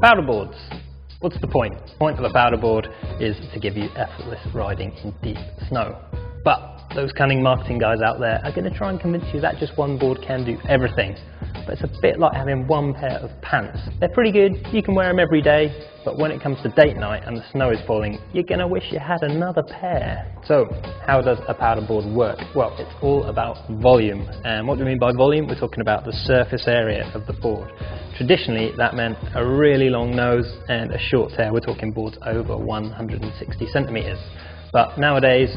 Paddleboards. What's the point? The point of a paddleboard is to give you effortless riding in deep snow. But those cunning marketing guys out there are going to try and convince you that just one board can do everything. But it's a bit like having one pair of pants. They're pretty good, you can wear them every day, but when it comes to date night and the snow is falling, you're going to wish you had another pair. So, how does a paddleboard work? Well, it's all about volume. And what do we mean by volume? We're talking about the surface area of the board. Traditionally, that meant a really long nose and a short tail. We're talking boards over 160 centimeters. But nowadays,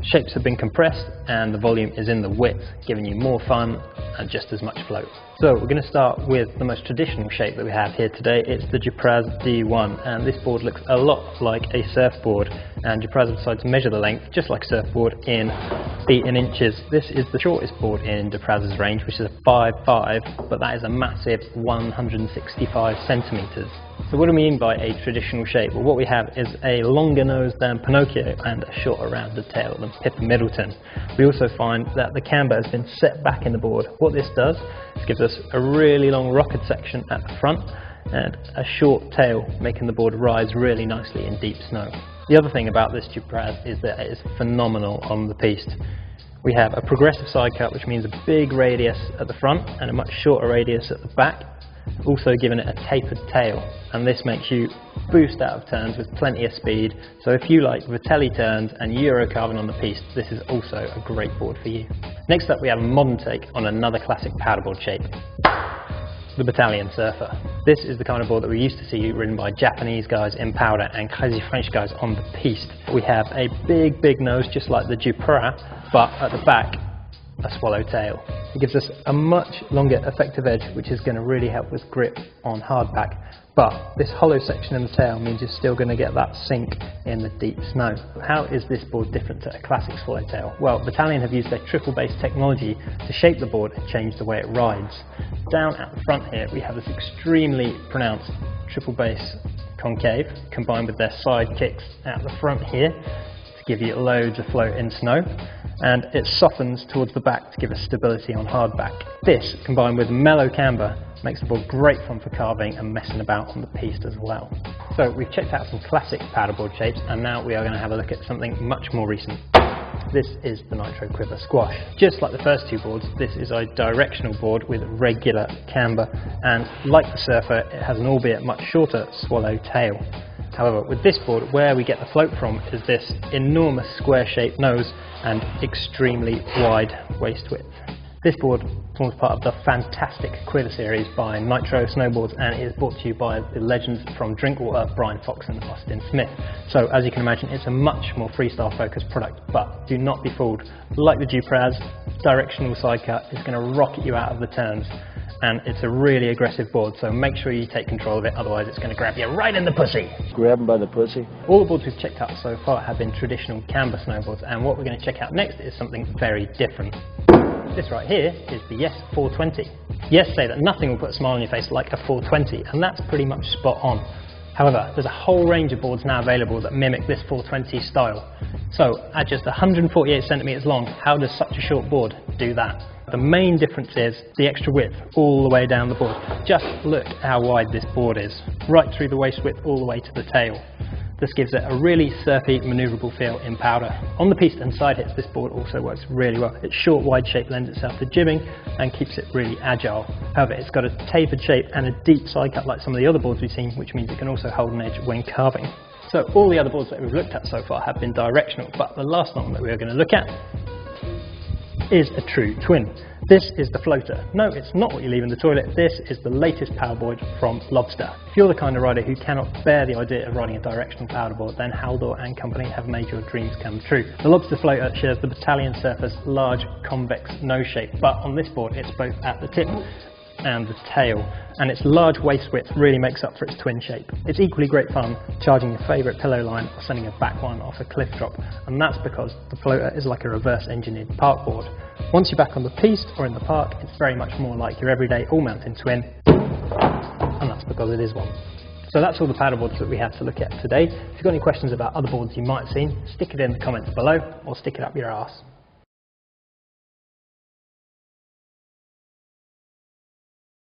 shapes have been compressed and the volume is in the width, giving you more fun and just as much float. So we're going to start with the most traditional shape that we have here today. It's the Dupraz D1, and this board looks a lot like a surfboard, and Dupraz decided to measure the length just like a surfboard in feet and inches. This is the shortest board in Dupraz's range, which is a 5.5, but that is a massive 165 centimeters. So what do we mean by a traditional shape? Well, what we have is a longer nose than Pinocchio and a shorter rounded tail than Pippa Middleton. We also find that the camber has been set back in the board. What this does is gives us a really long rocket section at the front and a short tail, making the board rise really nicely in deep snow. The other thing about this Dupraz is that it is phenomenal on the piste. We have a progressive side cut, which means a big radius at the front and a much shorter radius at the back, also giving it a tapered tail, and this makes you boost out of turns with plenty of speed. So if you like Vitelli turns and Eurocarbon on the piste, this is also a great board for you. Next up, we have a modern take on another classic paddleboard shape, the Battalion Surfer. This is the kind of board that we used to see ridden by Japanese guys in powder and crazy French guys on the piste. We have a big nose just like the Dupraz, but at the back a swallowtail. It gives us a much longer effective edge, which is going to really help with grip on hardback. But this hollow section in the tail means you're still going to get that sink in the deep snow. How is this board different to a classic swallowtail? Well, Battalion have used their triple base technology to shape the board and change the way it rides. Down at the front here, we have this extremely pronounced triple base concave, combined with their side kicks at the front here to give you loads of float in snow, and it softens towards the back to give us stability on hardback. This, combined with mellow camber, makes the board great fun for carving and messing about on the piste as well. So we've checked out some classic paddleboard shapes, and now we are going to have a look at something much more recent. This is the Nitro Quiver Squash. Just like the first two boards, this is a directional board with regular camber, and like the Surfer, it has an albeit much shorter swallow tail. However, with this board, where we get the float from is this enormous square-shaped nose and extremely wide waist width. This board forms part of the fantastic Quiver series by Nitro Snowboards, and it is brought to you by the legends from Drinkwater, Brian Fox and Austin Smith. So as you can imagine, it's a much more freestyle focused product, but do not be fooled. Like the Dupraz, directional side cut is going to rocket you out of the turns, and it's a really aggressive board, so make sure you take control of it, otherwise it's going to grab you right in the pussy. Grab him by the pussy. All the boards we've checked out so far have been traditional camber snowboards, and what we're going to check out next is something very different. This right here is the Yes 420. Yes say that nothing will put a smile on your face like a 420, and that's pretty much spot on. However, there's a whole range of boards now available that mimic this 420 style. So at just 148 centimeters long, how does such a short board do that? The main difference is the extra width all the way down the board. Just look how wide this board is, right through the waist width all the way to the tail. This gives it a really surfy, manoeuvrable feel in powder. On the piste and side hits, this board also works really well. Its short, wide shape lends itself to jibbing and keeps it really agile. However, it's got a tapered shape and a deep side cut like some of the other boards we've seen, which means it can also hold an edge when carving. So all the other boards that we've looked at so far have been directional, but the last one that we're going to look at is a true twin. This is the floater. No, it's not what you leave in the toilet. This is the latest paddleboard from Lobster. If you're the kind of rider who cannot bear the idea of riding a directional paddleboard, then Haldor and company have made your dreams come true. The Lobster floater shares the Battalion Surfer's large convex nose shape, but on this board it's both at the tip and the tail, and its large waist width really makes up for its twin shape. It's equally great fun charging your favourite pillow line or sending a back one off a cliff drop, and that's because the floater is like a reverse engineered park board. Once you're back on the piste or in the park, it's very much more like your everyday all-mountain twin, and that's because it is one. So that's all the paddleboards that we have to look at today. If you've got any questions about other boards you might have seen, stick it in the comments below or stick it up your arse.